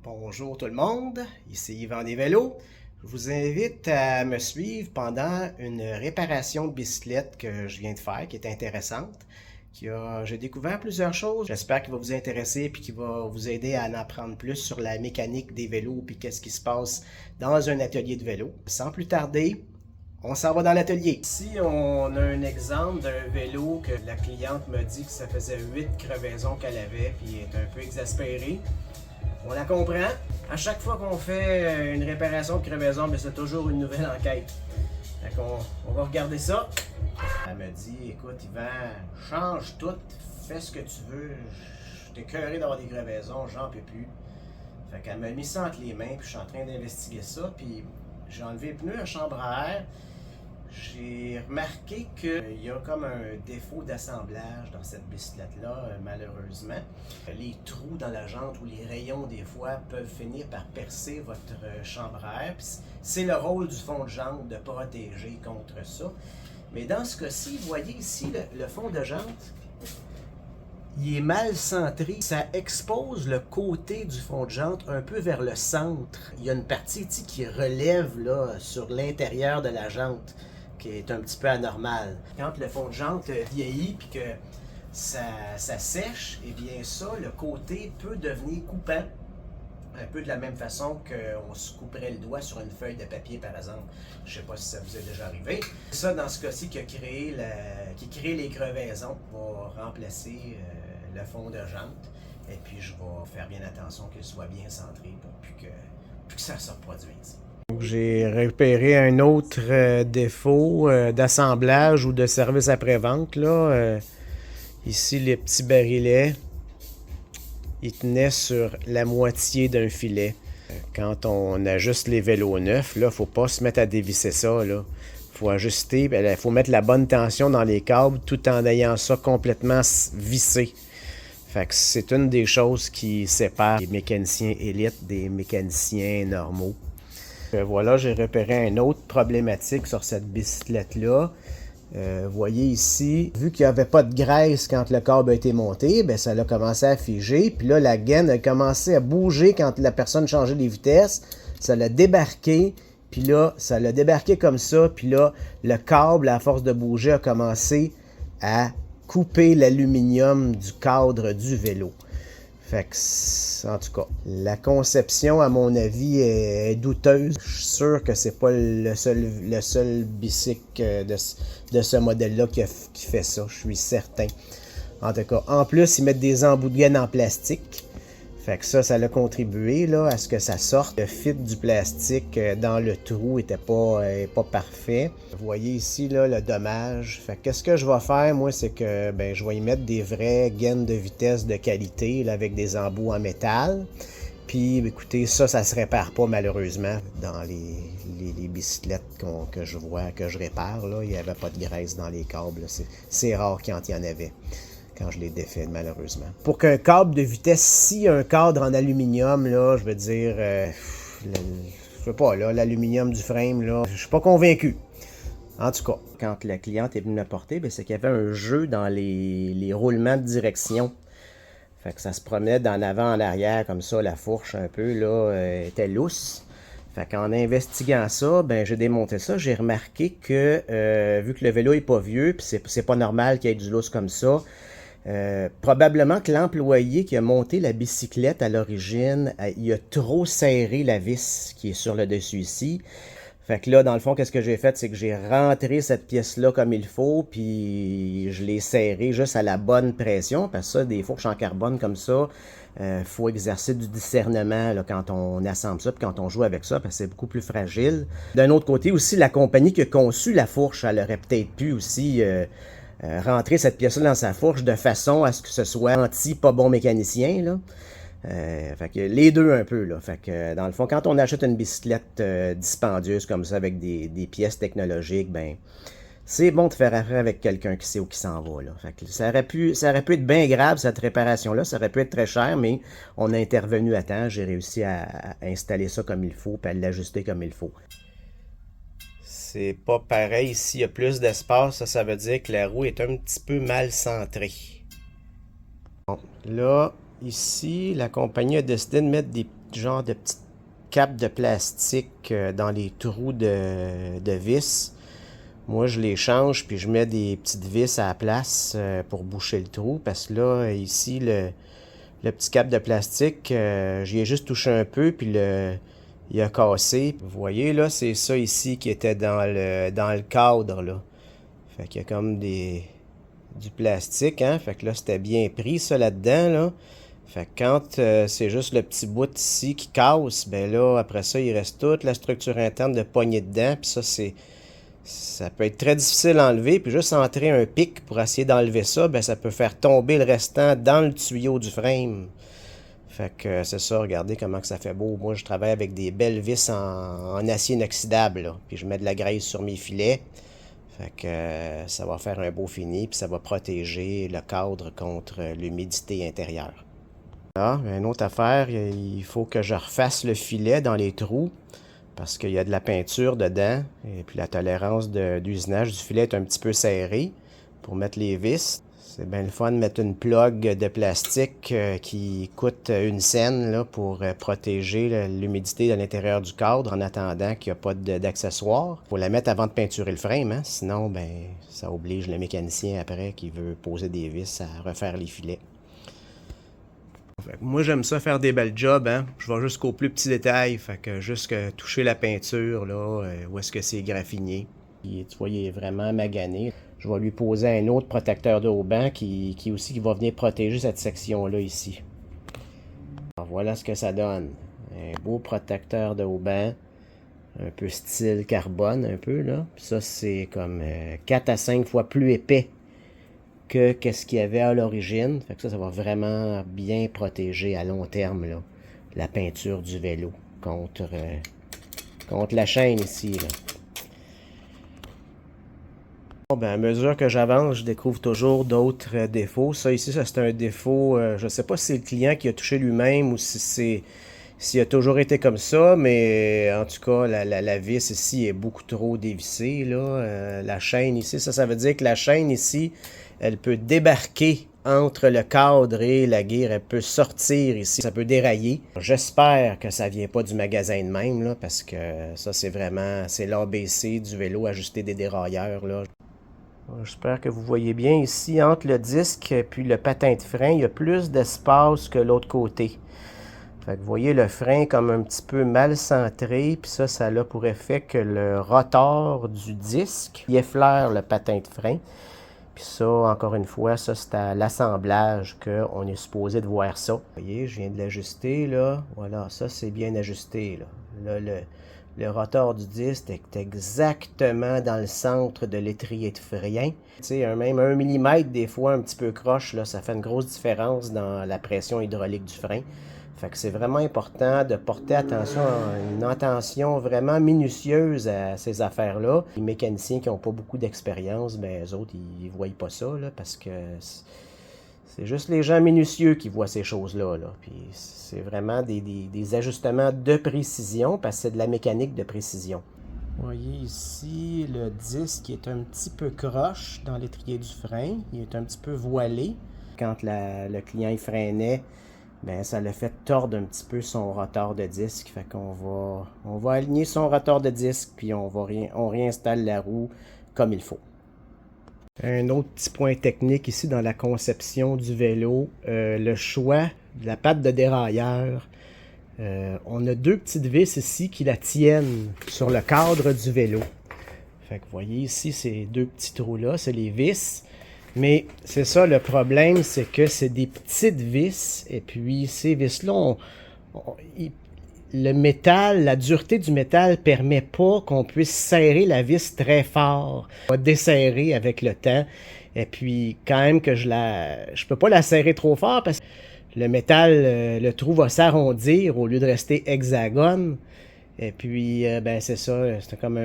Bonjour tout le monde, ici Yvan des Vélos. Je vous invite à me suivre pendant une réparation de bicyclette que je viens de faire, qui est intéressante. J'ai découvert plusieurs choses. J'espère qu'il va vous intéresser et qu'il va vous aider à en apprendre plus sur la mécanique des vélos et qu'est-ce qui se passe dans un atelier de vélo. Sans plus tarder, on s'en va dans l'atelier. Ici, on a un exemple d'un vélo que la cliente me dit que ça faisait 8 crevaisons qu'elle avait puis elle est un peu exaspérée. On la comprend. À chaque fois qu'on fait une réparation de crevaison, c'est toujours une nouvelle enquête. Fait on va regarder ça. Elle me dit, écoute Yvan, change tout, fais ce que tu veux. Je t'ai écœuré d'avoir des crevaisons, j'en peux plus. Fait qu'elle m'a mis ça entre les mains, puis je suis en train d'investiguer ça. Puis j'ai enlevé le pneu à chambre à air. J'ai remarqué qu'il y a comme un défaut d'assemblage dans cette bicyclette-là, malheureusement. Les trous dans la jante ou les rayons, des fois, peuvent finir par percer votre chambre à air. C'est le rôle du fond de jante de protéger contre ça. Mais dans ce cas-ci, vous voyez ici, le fond de jante, il est mal centré. Ça expose le côté du fond de jante un peu vers le centre. Il y a une partie qui relève là, sur l'intérieur de la jante, qui est un petit peu anormal. Quand le fond de jante vieillit et que ça sèche, et bien ça, le côté peut devenir coupant. Un peu de la même façon qu'on se couperait le doigt sur une feuille de papier, par exemple. Je ne sais pas si ça vous est déjà arrivé. Ça, dans ce cas-ci, qui crée les crevaisons, va remplacer le fond de jante. Et puis, je vais faire bien attention qu'il soit bien centré pour plus que ça se reproduise. J'ai repéré un autre défaut d'assemblage ou de service après-vente. Ici, les petits barilets, ils tenaient sur la moitié d'un filet. Quand on ajuste les vélos neufs, il ne faut pas se mettre à dévisser ça. Il faut ajuster, il faut mettre la bonne tension dans les câbles tout en ayant ça complètement vissé. Fait que c'est une des choses qui sépare les mécaniciens élites des mécaniciens normaux. Voilà, j'ai repéré une autre problématique sur cette bicyclette-là. Vous voyez ici, vu qu'il n'y avait pas de graisse quand le câble a été monté, ça a commencé à figer. Puis là, la gaine a commencé à bouger quand la personne changeait les vitesses. Ça l'a débarqué. Puis là, ça l'a débarqué comme ça. Puis là, le câble, à force de bouger, a commencé à couper l'aluminium du cadre du vélo. Fait que, en tout cas, la conception, à mon avis, est douteuse. Je suis sûr que c'est pas le seul bicycle de ce modèle-là qui fait ça. Je suis certain. En tout cas, en plus, ils mettent des embouts de gaine en plastique. Fait que ça a contribué là, à ce que ça sorte. Le fit du plastique dans le trou n'était pas parfait. Vous voyez ici là, le dommage. Fait que qu'est-ce que je vais faire, moi, c'est que je vais y mettre des vraies gaines de vitesse de qualité là, avec des embouts en métal. Puis, écoutez, ça se répare pas malheureusement dans les bicyclettes que je vois, que je répare. Là, il n'y avait pas de graisse dans les câbles. C'est rare qu'il y en avait quand je l'ai défait, malheureusement. Pour qu'un câble de vitesse, si un cadre en aluminium, là, je veux dire, je sais pas, là, l'aluminium du frame, là, je suis pas convaincu. En tout cas, quand la cliente est venue me porter, c'est qu'il y avait un jeu dans les roulements de direction. Fait que ça se promenait d'en avant en arrière, comme ça, la fourche un peu, là, était lousse. Fait qu'en investiguant ça, j'ai démonté ça. J'ai remarqué que, vu que le vélo est pas vieux, puis c'est pas normal qu'il y ait du lousse comme ça, probablement que l'employé qui a monté la bicyclette à l'origine, il a trop serré la vis qui est sur le dessus ici. Fait que là, dans le fond, qu'est-ce que j'ai fait? C'est que j'ai rentré cette pièce-là comme il faut, puis je l'ai serré juste à la bonne pression, parce que ça, des fourches en carbone comme ça, faut exercer du discernement là, quand on assemble ça, puis quand on joue avec ça, parce que c'est beaucoup plus fragile. D'un autre côté aussi, la compagnie qui a conçu la fourche, elle aurait peut-être pu aussi rentrer cette pièce-là dans sa fourche de façon à ce que ce soit anti-pas bon mécanicien, là. Fait que les deux un peu là. Fait que dans le fond, quand on achète une bicyclette dispendieuse comme ça avec des pièces technologiques, c'est bon de faire affaire avec quelqu'un qui sait où qui s'en va là. Fait que ça aurait pu être bien grave cette réparation-là, ça aurait pu être très cher, mais on a intervenu à temps, j'ai réussi à installer ça comme il faut, puis à l'ajuster comme il faut. C'est pas pareil, s'il y a plus d'espace, ça veut dire que la roue est un petit peu mal centrée. Bon, là, ici, la compagnie a décidé de mettre des genre de petites capes de plastique dans les trous de vis. Moi, je les change, puis je mets des petites vis à la place pour boucher le trou. Parce que là, ici, le petit cap de plastique, j'y ai juste touché un peu, puis il a cassé. Vous voyez, là, c'est ça ici qui était dans le cadre, là. Fait qu'il y a comme du plastique, hein. Fait que là, c'était bien pris, ça, là-dedans, là. Fait que quand c'est juste le petit bout ici qui casse, ben là, après ça, il reste toute la structure interne de poignée dedans. Puis ça peut être très difficile à enlever. Puis juste entrer un pic pour essayer d'enlever ça, ben ça peut faire tomber le restant dans le tuyau du frame. Fait que c'est ça, regardez comment que ça fait beau. Moi, je travaille avec des belles vis en acier inoxydable, là. Puis je mets de la graisse sur mes filets. Fait que ça va faire un beau fini, puis ça va protéger le cadre contre l'humidité intérieure. Ah, une autre affaire, il faut que je refasse le filet dans les trous parce qu'il y a de la peinture dedans et puis la tolérance d'usinage du filet est un petit peu serrée pour mettre les vis. C'est bien le fun de mettre une plug de plastique qui coûte une scène là, pour protéger l'humidité de l'intérieur du cadre en attendant qu'il n'y a pas d'accessoires. Il faut la mettre avant de peinturer le frame, hein? Sinon ben, ça oblige le mécanicien après qui veut poser des vis à refaire les filets. Moi, j'aime ça faire des belles jobs, hein. Je vais jusqu'aux plus petits détails. Fait que juste toucher la peinture, là, où est-ce que c'est graffiné. Tu vois, il est vraiment magané. Je vais lui poser un autre protecteur de haut-banc qui va venir protéger cette section-là ici. Alors, voilà ce que ça donne. Un beau protecteur de haut-banc. Un peu style carbone, un peu, là. Puis ça, c'est comme 4 à 5 fois plus épais que qu'est-ce qu'il y avait à l'origine. Fait que ça va vraiment bien protéger à long terme là, la peinture du vélo contre la chaîne ici. Là. Bon, ben, à mesure que j'avance, je découvre toujours d'autres défauts. Ça ici, ça c'est un défaut, je ne sais pas si c'est le client qui a touché lui-même ou si s'il a toujours été comme ça, mais en tout cas, la vis ici est beaucoup trop dévissée. Là. La chaîne ici, ça veut dire que la chaîne ici, elle peut débarquer entre le cadre et la guire. Elle peut sortir ici. Ça peut dérailler. J'espère que ça ne vient pas du magasin de même, là, parce que ça, c'est l'ABC du vélo, ajuster des dérailleurs. Là. J'espère que vous voyez bien ici, entre le disque et puis le patin de frein, il y a plus d'espace que l'autre côté. Fait que vous voyez le frein comme un petit peu mal centré, puis ça a pour effet que le rotor du disque il effleure le patin de frein. Puis ça, encore une fois, ça c'est à l'assemblage qu'on est supposé de voir ça. Vous voyez, je viens de l'ajuster là. Voilà, ça c'est bien ajusté là. Là, le rotor du disque est exactement dans le centre de l'étrier de frein. Tu sais, même 1 mm des fois un petit peu croche, là, ça fait une grosse différence dans la pression hydraulique du frein. Fait que c'est vraiment important de porter une attention vraiment minutieuse à ces affaires-là. Les mécaniciens qui n'ont pas beaucoup d'expérience, ben eux autres, ils ne voient pas ça, là, parce que c'est juste les gens minutieux qui voient ces choses-là. Là. Puis c'est vraiment des ajustements de précision, parce que c'est de la mécanique de précision. Vous voyez ici, le disque est un petit peu croche dans l'étrier du frein. Il est un petit peu voilé. Quand le client il freinait, ben ça le fait tordre un petit peu son rotor de disque. Fait qu'on va aligner son rotor de disque, puis on réinstalle la roue comme il faut. Un autre petit point technique ici dans la conception du vélo, le choix de la patte de dérailleur. On a 2 petites vis ici qui la tiennent sur le cadre du vélo. Fait que vous voyez ici, ces 2 petits trous-là, c'est les vis. Mais c'est ça le problème, c'est que c'est des petites vis. Et puis ces vis-là, le métal, la dureté du métal permet pas qu'on puisse serrer la vis très fort. On va desserrer avec le temps. Et puis quand même que je peux pas la serrer trop fort parce que le métal, le trou va s'arrondir au lieu de rester hexagone. Et puis, ben c'est ça, c'est comme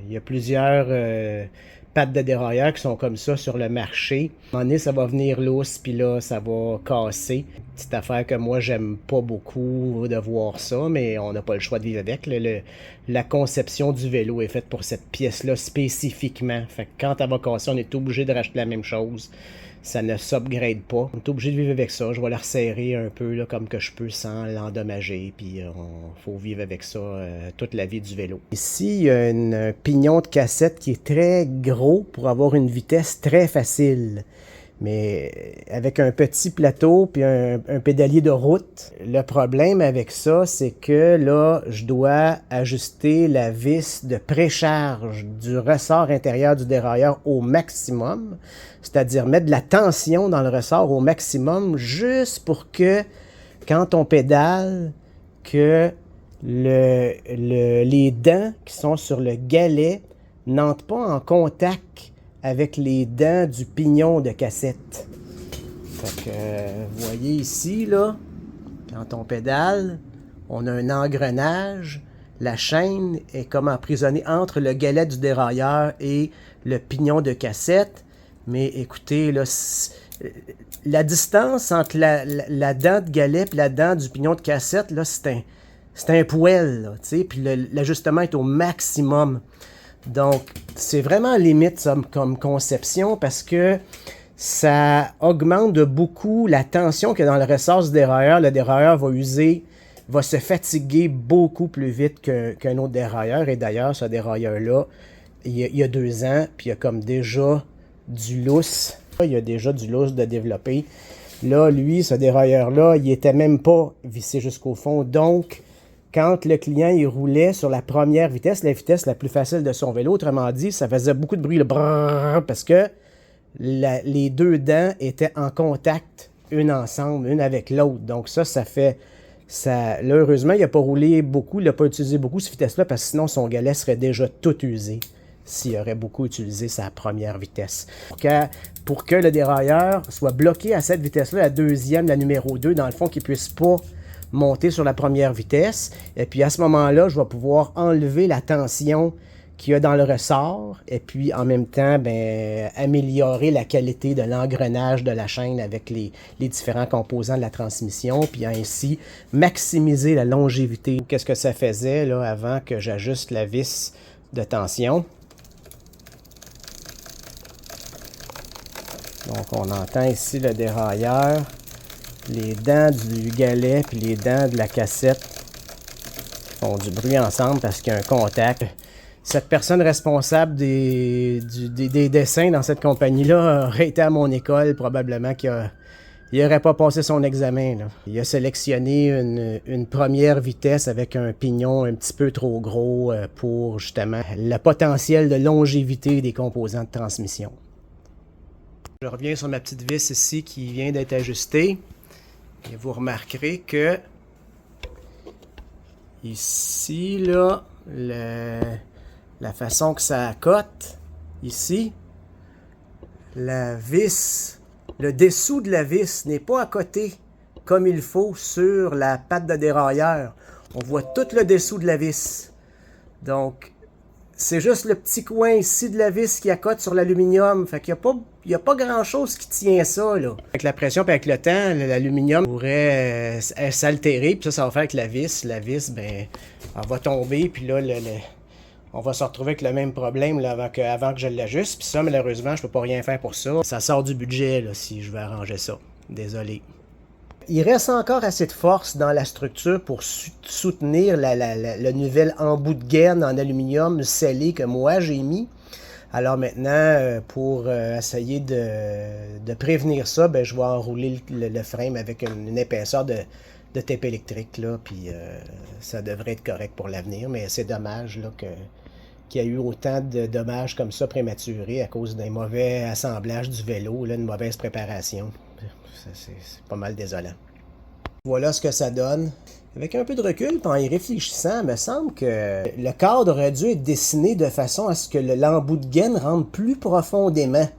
il y a plusieurs pattes de dérailleur qui sont comme ça sur le marché. À un moment donné, ça va venir lousse, puis là, ça va casser. Petite affaire que moi, j'aime pas beaucoup de voir ça, mais on n'a pas le choix de vivre avec. La conception du vélo est faite pour cette pièce-là spécifiquement. Fait que quand elle va casser, on est obligé de racheter la même chose. ça ne s'upgrade pas. On est obligé de vivre avec ça. Je vais la resserrer un peu là, comme que je peux sans l'endommager. Puis il faut vivre avec ça toute la vie du vélo. Ici, il y a un pignon de cassette qui est très gros pour avoir une vitesse très facile. Mais avec un petit plateau puis un pédalier de route, le problème avec ça, c'est que là, je dois ajuster la vis de précharge du ressort intérieur du dérailleur au maximum, c'est-à-dire mettre de la tension dans le ressort au maximum juste pour que, quand on pédale, que les dents qui sont sur le galet n'entrent pas en contact avec les dents du pignon de cassette. Fait que, vous voyez ici, là, quand on pédale, on a un engrenage. La chaîne est comme emprisonnée entre le galet du dérailleur et le pignon de cassette. Mais écoutez, là, la distance entre la dent de galet et la dent du pignon de cassette, là, c'est un poêle, là, tu sais, puis l'ajustement est au maximum. Donc, c'est vraiment limite ça, comme conception parce que ça augmente de beaucoup la tension qu'il y a dans le ressort du dérailleur. Le dérailleur va se fatiguer beaucoup plus vite qu'un autre dérailleur. Et d'ailleurs, ce dérailleur-là, il y a 2 ans, puis il y a comme déjà du lousse. Il y a déjà du lousse de développer. Là, lui, ce dérailleur-là, il n'était même pas vissé jusqu'au fond. Donc, quand le client il roulait sur la première vitesse, la vitesse la plus facile de son vélo, autrement dit, ça faisait beaucoup de bruit, le brrr, parce que les 2 dents étaient en contact, une ensemble, une avec l'autre. Donc ça fait... Là, heureusement, il n'a pas roulé beaucoup, il n'a pas utilisé beaucoup cette vitesse-là, parce que sinon, son galet serait déjà tout usé s'il aurait beaucoup utilisé sa première vitesse. Pour que le dérailleur soit bloqué à cette vitesse-là, la deuxième, la numéro 2, dans le fond, qu'il ne puisse pas monter sur la première vitesse. Et puis à ce moment-là, je vais pouvoir enlever la tension qu'il y a dans le ressort et puis en même temps, améliorer la qualité de l'engrenage de la chaîne avec les différents composants de la transmission, puis ainsi maximiser la longévité. Qu'est-ce que ça faisait là, avant que j'ajuste la vis de tension? Donc on entend ici le dérailleur. Les dents du galet puis les dents de la cassette font du bruit ensemble parce qu'il y a un contact. Cette personne responsable des dessins dans cette compagnie-là aurait été à mon école, probablement qu'il n'aurait pas passé son examen, là. Il a sélectionné une première vitesse avec un pignon un petit peu trop gros pour justement le potentiel de longévité des composants de transmission. Je reviens sur ma petite vis ici qui vient d'être ajustée. Et vous remarquerez que ici, là, la façon que ça accote, ici, la vis, le dessous de la vis n'est pas accoté comme il faut sur la patte de dérailleur. On voit tout le dessous de la vis. Donc, c'est juste le petit coin ici de la vis qui accote sur l'aluminium. Fait qu'il n'y a pas grand-chose qui tient ça, là. Avec la pression et avec le temps, l'aluminium pourrait s'altérer. Puis ça va faire que la vis, elle va tomber. Puis là, on va se retrouver avec le même problème là, avant que je l'ajuste. Puis ça, malheureusement, je peux pas rien faire pour ça. Ça sort du budget là, si je veux arranger ça. Désolé. Il reste encore assez de force dans la structure pour soutenir le nouvel embout de gaine en aluminium scellé que moi j'ai mis. Alors maintenant, pour essayer de prévenir ça, je vais enrouler le frame avec une épaisseur de tape électrique, là, puis ça devrait être correct pour l'avenir, mais c'est dommage là, qu'il y a eu autant de dommages comme ça prématurés à cause d'un mauvais assemblage du vélo, là, une mauvaise préparation. C'est pas mal désolant. Voilà ce que ça donne. Avec un peu de recul, puis en y réfléchissant, il me semble que le cadre aurait dû être dessiné de façon à ce que l'embout de gaine rentre plus profondément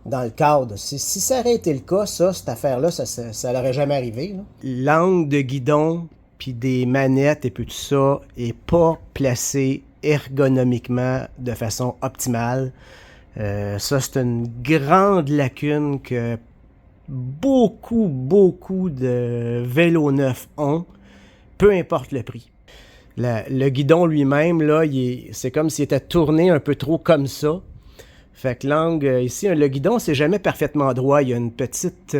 dans le cadre. Si ça aurait été le cas, cette affaire-là, ça n'aurait jamais arrivé. L'angle de guidon, puis des manettes et puis tout ça, est pas placé ergonomiquement de façon optimale. Ça, c'est une grande lacune que beaucoup de vélos neufs ont, peu importe le prix. Le guidon lui-même, là, c'est comme s'il était tourné un peu trop comme ça. Fait que l'angle ici, le guidon, c'est jamais parfaitement droit. Il y a une petite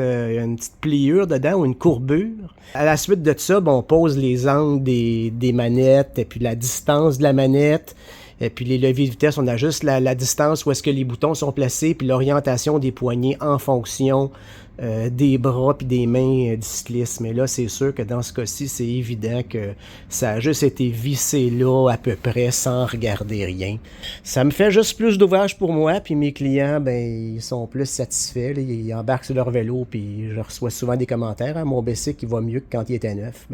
pliure dedans ou une courbure. À la suite de ça, on pose les angles des manettes et puis la distance de la manette. Et puis les leviers de vitesse, on ajuste la distance où est-ce que les boutons sont placés, puis l'orientation des poignets en fonction des bras puis des mains du cycliste. Mais là, c'est sûr que dans ce cas-ci, c'est évident que ça a juste été vissé là à peu près sans regarder rien. Ça me fait juste plus d'ouvrage pour moi, puis mes clients, ils sont plus satisfaits. Là. Ils embarquent sur leur vélo, puis je reçois souvent des commentaires. Hein, mon bicycle, il va mieux que quand il était neuf.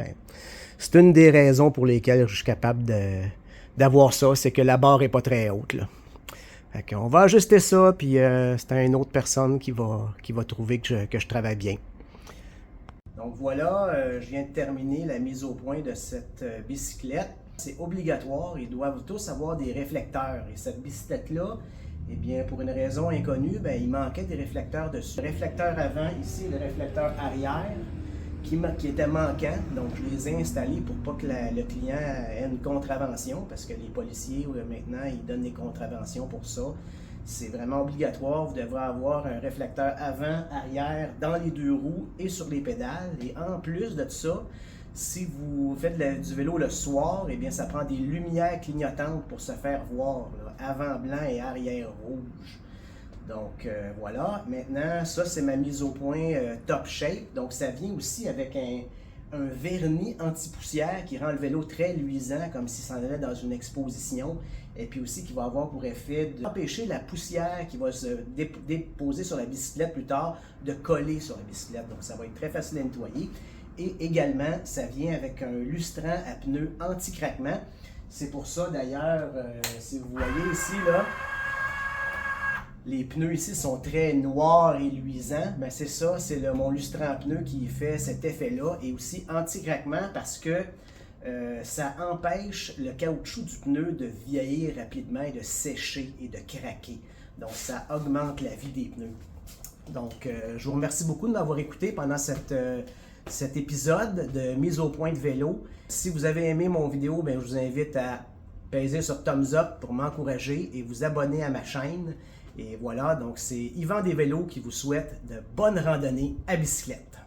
C'est une des raisons pour lesquelles je suis capable d'avoir ça, c'est que la barre est pas très haute. Là. Fait qu'on va ajuster ça, puis c'est une autre personne qui va trouver que je travaille bien. Donc voilà, je viens de terminer la mise au point de cette bicyclette. C'est obligatoire, ils doivent tous avoir des réflecteurs. Et cette bicyclette-là, eh bien, pour une raison inconnue, il manquait des réflecteurs dessus. Le réflecteur avant, ici, le réflecteur arrière, qui était manquant. Donc, je les ai installés pour pas que le client ait une contravention, parce que les policiers, maintenant, ils donnent des contraventions pour ça. C'est vraiment obligatoire. Vous devrez avoir un réflecteur avant, arrière, dans les deux roues et sur les pédales. Et en plus de ça, si vous faites du vélo le soir, eh bien, ça prend des lumières clignotantes pour se faire voir, là, avant blanc et arrière rouge. Donc voilà, maintenant ça c'est ma mise au point Top Shape. Donc ça vient aussi avec un vernis anti-poussière qui rend le vélo très luisant, comme s'il s'en allait dans une exposition. Et puis aussi qui va avoir pour effet d'empêcher la poussière qui va se déposer sur la bicyclette plus tard de coller sur la bicyclette. Donc ça va être très facile à nettoyer. Et également, ça vient avec un lustrant à pneus anti-craquement. C'est pour ça d'ailleurs, si vous voyez ici là, les pneus ici sont très noirs et luisants. C'est ça, c'est mon lustrant à pneus qui fait cet effet-là. Et aussi anti-craquement parce que ça empêche le caoutchouc du pneu de vieillir rapidement et de sécher et de craquer. Donc ça augmente la vie des pneus. Donc je vous remercie beaucoup de m'avoir écouté pendant cet épisode de mise au point de vélo. Si vous avez aimé mon vidéo, je vous invite à peser sur Thumbs Up pour m'encourager et vous abonner à ma chaîne. Et voilà, donc c'est Yvan des Vélos qui vous souhaite de bonnes randonnées à bicyclette.